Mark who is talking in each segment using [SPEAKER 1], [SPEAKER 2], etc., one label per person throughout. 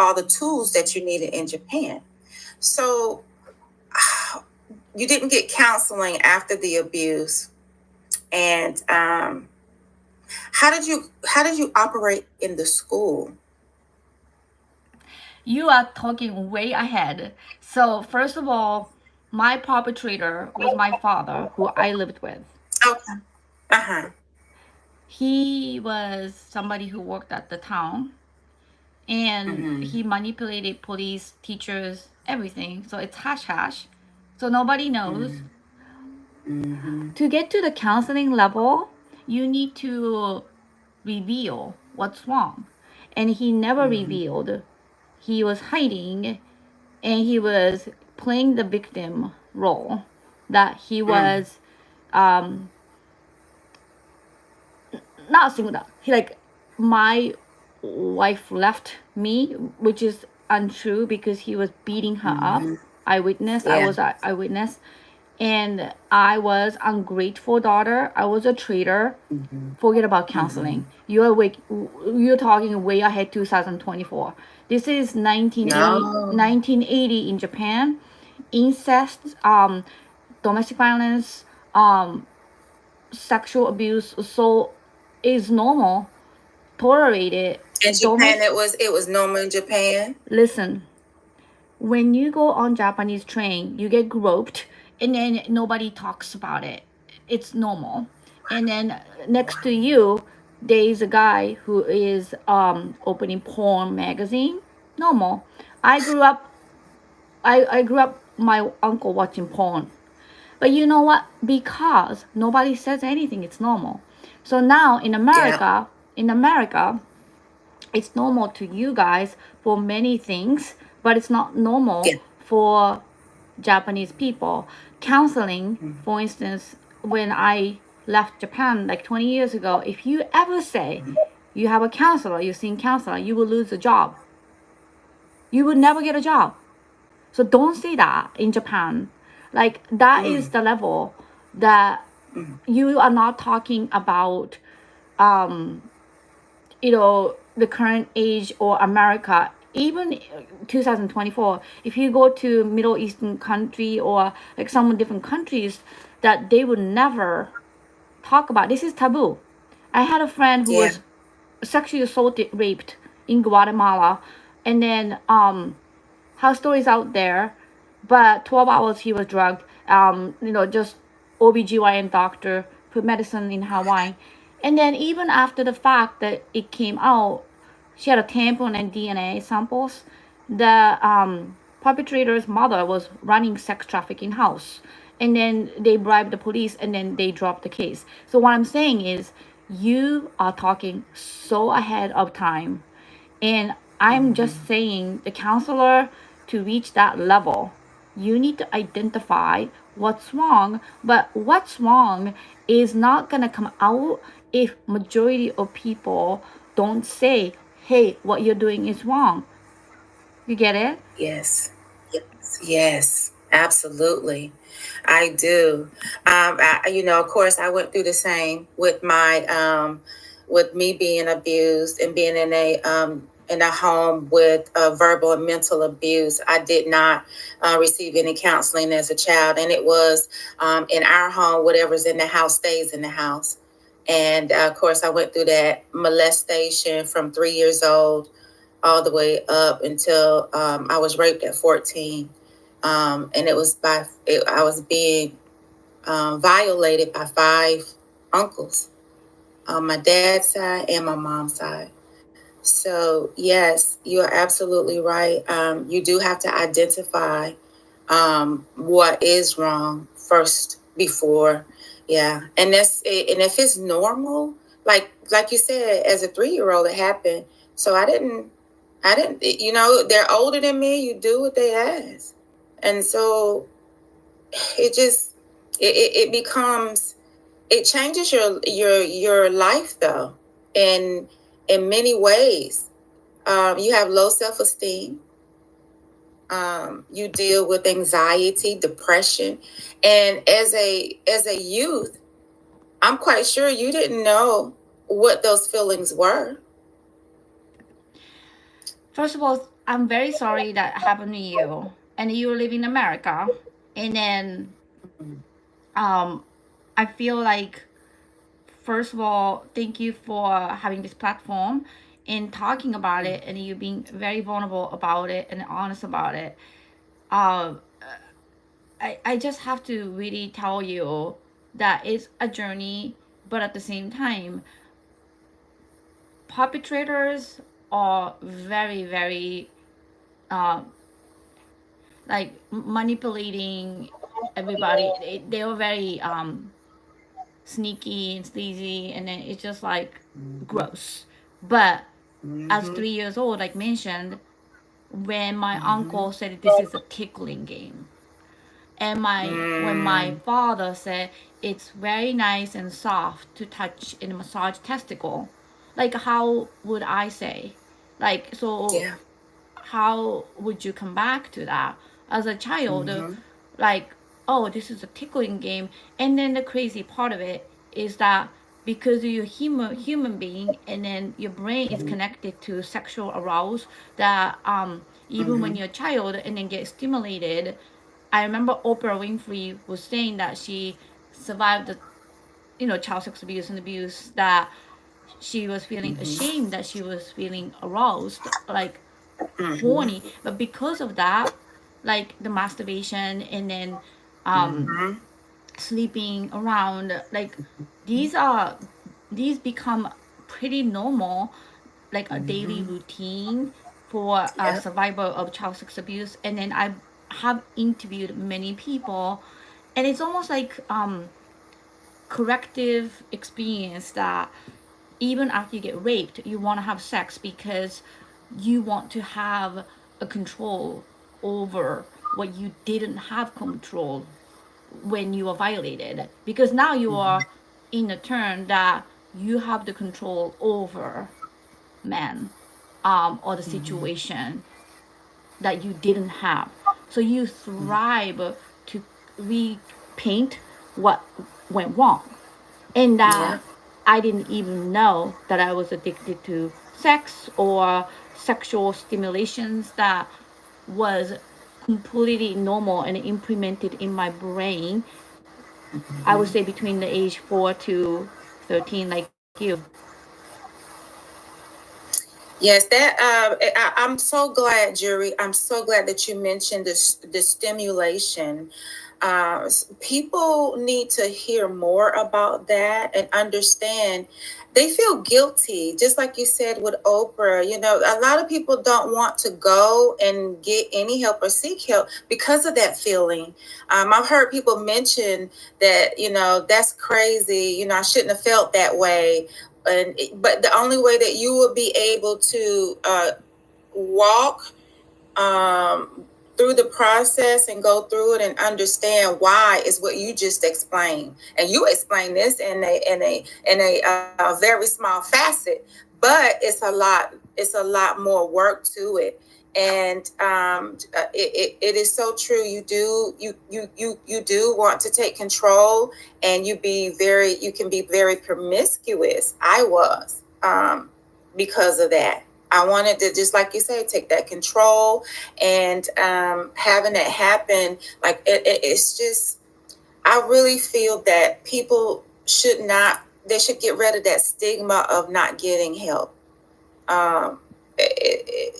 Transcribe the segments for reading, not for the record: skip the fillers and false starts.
[SPEAKER 1] all the tools that you needed in Japan. So you didn't get counseling after the abuse, and how did you operate in the school?
[SPEAKER 2] You are talking way ahead. So, first of all, my perpetrator was my father, who I lived with.
[SPEAKER 1] Okay. Uh-huh.
[SPEAKER 2] He was somebody who worked at the town, and
[SPEAKER 1] Mm-hmm.
[SPEAKER 2] he manipulated police, teachers, everything. So it's hash hash. So nobody knows.
[SPEAKER 1] Mm-hmm.
[SPEAKER 2] To get to the counseling level, you need to reveal what's wrong. And he never
[SPEAKER 1] Mm-hmm.
[SPEAKER 2] revealed. He was hiding, and he was playing the victim role. That he
[SPEAKER 1] Mm.
[SPEAKER 2] was um not single out. He like my wife left me, which is untrue because he was beating her up.
[SPEAKER 1] Mm-hmm.
[SPEAKER 2] Eyewitness. I
[SPEAKER 1] Yeah.
[SPEAKER 2] was an eyewitness, and I was ungrateful daughter. I was a traitor.
[SPEAKER 1] Mm-hmm.
[SPEAKER 2] Forget about
[SPEAKER 1] Mm-hmm.
[SPEAKER 2] counseling. You're talking way ahead 2024. This is 1980,
[SPEAKER 1] No.
[SPEAKER 2] 1980 in Japan. Incest, domestic violence, sexual abuse, so is normal, tolerated.
[SPEAKER 1] In Japan,
[SPEAKER 2] Domestic.
[SPEAKER 1] it was normal in Japan.
[SPEAKER 2] Listen, when you go on Japanese train, you get groped, and then nobody talks about it. It's normal. And then next to you, there is a guy who is opening porn magazine. Normal. I grew up. I grew up. My uncle watching porn. But you know what? Because nobody says anything, it's normal. So now
[SPEAKER 1] Yeah.
[SPEAKER 2] In America, it's normal to you guys for many things, but it's not
[SPEAKER 1] Yeah.
[SPEAKER 2] normal for Japanese people. Counseling,
[SPEAKER 1] Mm-hmm.
[SPEAKER 2] for instance, when I left Japan like 20 years ago, if you ever say you have a counselor, you've seen counselor, you will lose a job. You would never get a job. So don't say that in Japan. Like that is
[SPEAKER 1] Mm.
[SPEAKER 2] the level that
[SPEAKER 1] Mm.
[SPEAKER 2] you are not talking about um the current age or America. Even 2024, if you go to Middle Eastern country or like some different countries, that they would never talk about. This is taboo. I had a friend who
[SPEAKER 1] Yeah.
[SPEAKER 2] was sexually assaulted, raped in Guatemala, and then her stories out there, but 12 hours he was drugged. Just OBGYN doctor put medicine in her wine. And then even after the fact that it came out, she had a tampon and DNA samples. The perpetrator's mother was running sex trafficking house. And then they bribed the police and then they dropped the case. So what I'm saying is you are talking so ahead of time, and I'm just
[SPEAKER 1] Mm-hmm.
[SPEAKER 2] saying the counselor, to reach that level, you need to identify what's wrong, but what's wrong is not going to come out if majority of people don't say, "Hey, what you're doing is wrong." You get it?
[SPEAKER 1] Yes. Yes. Yes. Absolutely. I do. Of course, I went through the same with with me being abused and being in a home with verbal and mental abuse. I did not receive any counseling as a child, and it was in our home. Whatever's in the house stays in the house. And of course, I went through that molestation from 3 years old all the way up until I was raped at 14. And I was being violated by five uncles on my dad's side and my mom's side. So, yes, you are absolutely right. You do have to identify what is wrong first before, yeah. And if it's normal, like you said, as a 3 year old, it happened. So I didn't. They're older than me. You do what they ask, and so it just it becomes it changes your life though, in many ways. You have low self-esteem. You deal with anxiety, depression, and as a youth, I'm quite sure you didn't know what those feelings were.
[SPEAKER 2] First of all, I'm very sorry that happened to you, and you live in America, and then um, I feel like, first of all, thank you for having this platform and talking about it, and you being very vulnerable about it and honest about it. Um, I just have to really tell you that it's a journey, but at the same time, perpetrators are very, very uh, like manipulating everybody. They were very sneaky and sleazy, and then it's just like gross. But as
[SPEAKER 1] Mm-hmm.
[SPEAKER 2] 3 years old, like mentioned, when my
[SPEAKER 1] Mm-hmm.
[SPEAKER 2] uncle said this is a tickling game, and my when my
[SPEAKER 1] Mm.
[SPEAKER 2] father said it's very nice and soft to touch and massage testicle, like how would I say, like, so
[SPEAKER 1] Yeah.
[SPEAKER 2] how would you come back to that as a child?
[SPEAKER 1] Mm-hmm.
[SPEAKER 2] Like, oh, this is a tickling game. And then the crazy part of it is that because you're human being, and then your brain is connected to sexual arousal, that even when
[SPEAKER 1] Mm-hmm.
[SPEAKER 2] you're a child and then get stimulated. I remember Oprah Winfrey was saying that she survived the child sex abuse and abuse, that she was feeling
[SPEAKER 1] Mm-hmm.
[SPEAKER 2] ashamed, that she was feeling aroused, like
[SPEAKER 1] Mm-hmm.
[SPEAKER 2] horny, but because of that, like the masturbation, and then
[SPEAKER 1] Mm-hmm.
[SPEAKER 2] sleeping around, like these are these become pretty normal, like a daily
[SPEAKER 1] Mm-hmm.
[SPEAKER 2] routine for a
[SPEAKER 1] Yep.
[SPEAKER 2] survivor of child sex abuse. And then I have interviewed many people, and it's almost like corrective experience, that even after you get raped, you want to have sex because you want to have a control over what you didn't have control when you were violated. Because now you are in a turn that you have the control over man, or the
[SPEAKER 1] Mm-hmm.
[SPEAKER 2] situation that you didn't have. So you thrive to repaint what went wrong, and that
[SPEAKER 1] Yep.
[SPEAKER 2] I didn't even know that I was addicted to sex or sexual stimulations, that was completely normal and implemented in my brain. I would
[SPEAKER 1] Mm-hmm.
[SPEAKER 2] say between the age 4 to 13, like you.
[SPEAKER 1] Yes, that I'm so glad, Jury. I'm so glad that you mentioned this the stimulation. People need to hear more about that and understand. They feel guilty, just like you said with Oprah. You know, a lot of people don't want to go and get any help or seek help because of that feeling. I've heard people mention that, that's crazy. I shouldn't have felt that way, but the only way that you will be able to walk through the process and go through it and understand why is what you just explained, and you explained this in a very small facet, but it's a lot more work to it. And it is so true. You do want to take control, and you can be very promiscuous. I was, because of that. I wanted to, just like you say, take that control, and having it happen, like it's just, I really feel that people should not, they should get rid of that stigma of not getting help.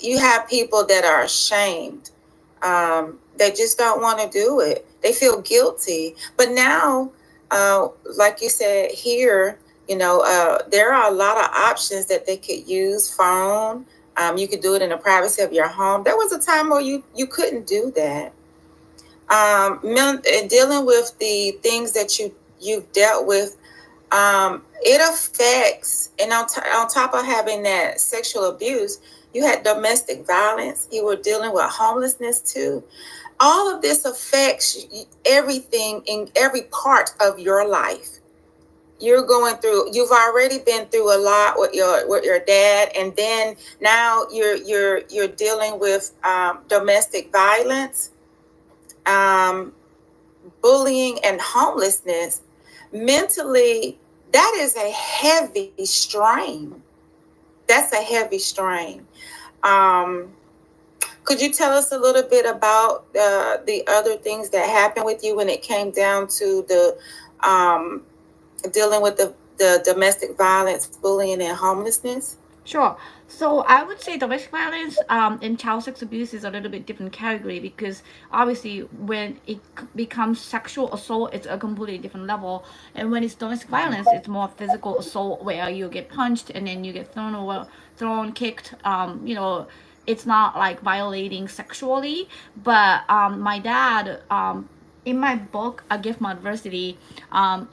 [SPEAKER 1] You have people that are ashamed. They just don't want to do it. They feel guilty. But now, like you said here, there are a lot of options that they could use. Phone. You could do it in the privacy of your home. There was a time where you couldn't do that. Dealing with the things that you've dealt with, it affects, and on top of having that sexual abuse, you had domestic violence. You were dealing with homelessness too. All of this affects everything in every part of your life. You've already been through a lot with your dad, and then now you're dealing with domestic violence, um, bullying, and homelessness. Mentally, that is a heavy strain. That's a heavy strain. Um, Could you tell us a little bit about the other things that happened with you when it came down to the um, dealing with the domestic violence, bullying, and homelessness?
[SPEAKER 2] Sure. So I would say domestic violence and child sex abuse is a little bit different category because obviously when it becomes sexual assault, it's a completely different level. And when it's domestic violence, it's more physical assault where you get punched and then you get thrown, kicked. It's not like violating sexually, but my dad. In my book, A Gift from Adversity,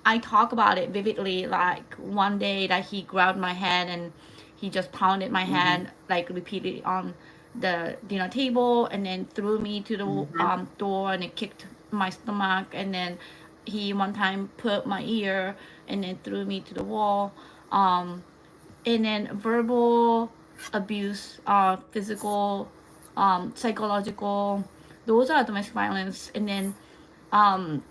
[SPEAKER 2] I talk about it vividly. Like one day that he grabbed my hand and he just pounded my
[SPEAKER 1] Mm-hmm.
[SPEAKER 2] hand like repeatedly on the dinner table and then threw me to the
[SPEAKER 1] Mm-hmm.
[SPEAKER 2] door and it kicked my stomach and then he one time put my ear and then threw me to the wall. And then verbal abuse, physical, psychological, those are domestic violence. And then um,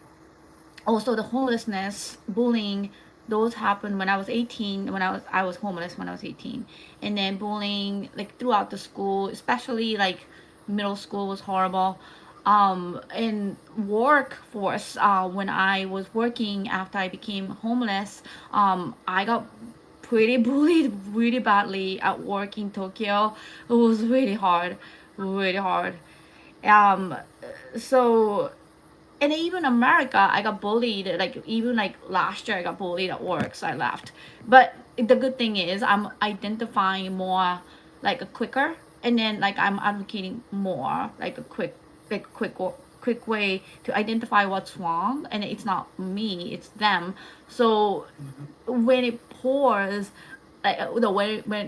[SPEAKER 2] also the homelessness, bullying, those happened when I was 18. When I was homeless when I was 18, and then bullying like throughout the school, especially like middle school was horrible. In workforce, when I was working after I became homeless, I got pretty bullied really badly at work in Tokyo. It was really hard, really hard. Um, so and even America, I got bullied. Like even like last year, I got bullied at work, so I left. But the good thing is, I'm identifying more, like a quicker, and then like I'm advocating more, like a quick way to identify what's wrong, and it's not me, it's them. So when it pours, like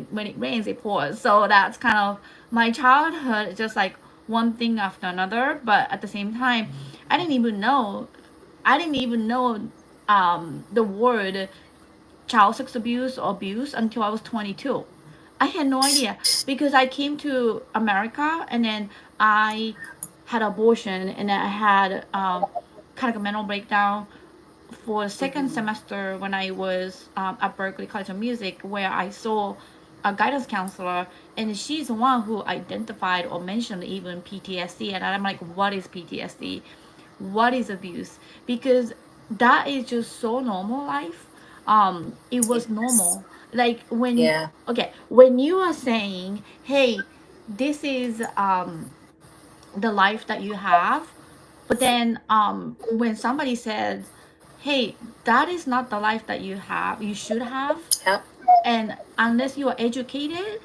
[SPEAKER 2] when it rains, it pours. So that's kind of my childhood, just like one thing after another. But at the same time, I didn't even know, I didn't even know the word child sex abuse or abuse until I was 22. I had no idea because I came to America and then I had abortion and then I had kind of a mental breakdown for second
[SPEAKER 1] Mm-hmm.
[SPEAKER 2] semester when I was at Berkeley College of Music, where I saw a guidance counselor, and she's the one who identified or mentioned even PTSD, and I'm like, what is PTSD? What is abuse? Because that is just so normal life. It was
[SPEAKER 1] Yes.
[SPEAKER 2] normal. Like when
[SPEAKER 1] Yeah.
[SPEAKER 2] okay, when you are saying, hey, this is the life that you have, but then when somebody says, hey, that is not the life that you should have,
[SPEAKER 1] Yep.
[SPEAKER 2] and unless you are educated,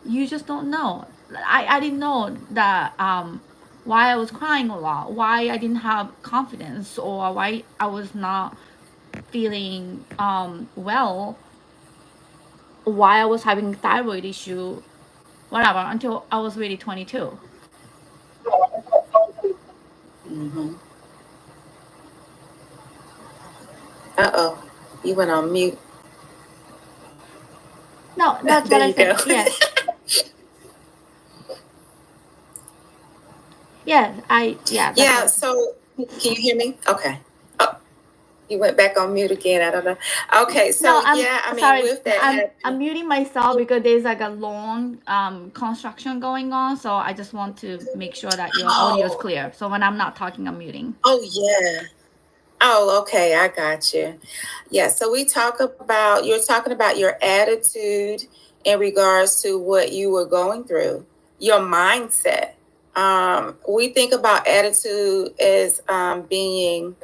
[SPEAKER 2] you just don't know. I didn't know that why I was crying a lot, why I didn't have confidence, or why I was not feeling well, why I was having thyroid issue, whatever, until I was really 22.
[SPEAKER 1] Mm-hmm. Uh-oh. You went on mute.
[SPEAKER 2] No, that's
[SPEAKER 1] There
[SPEAKER 2] what I
[SPEAKER 1] you go.
[SPEAKER 2] said. Yes, yes, that's what
[SPEAKER 1] Yeah,
[SPEAKER 2] I said.
[SPEAKER 1] so can you hear me? Okay. Oh, you went back on mute again. I don't know. Okay, so
[SPEAKER 2] No, I'm
[SPEAKER 1] yeah, I mean,
[SPEAKER 2] sorry.
[SPEAKER 1] with that
[SPEAKER 2] I'm
[SPEAKER 1] happening,
[SPEAKER 2] muting myself because there's like a long construction going on. So I just want to make sure that your audio is
[SPEAKER 1] oh,
[SPEAKER 2] clear. So when I'm not talking, I'm muting.
[SPEAKER 1] oh yeah. Oh, okay, I got you. Yeah, so you're talking about your attitude in regards to what you were going through, your mindset. We think about attitude as being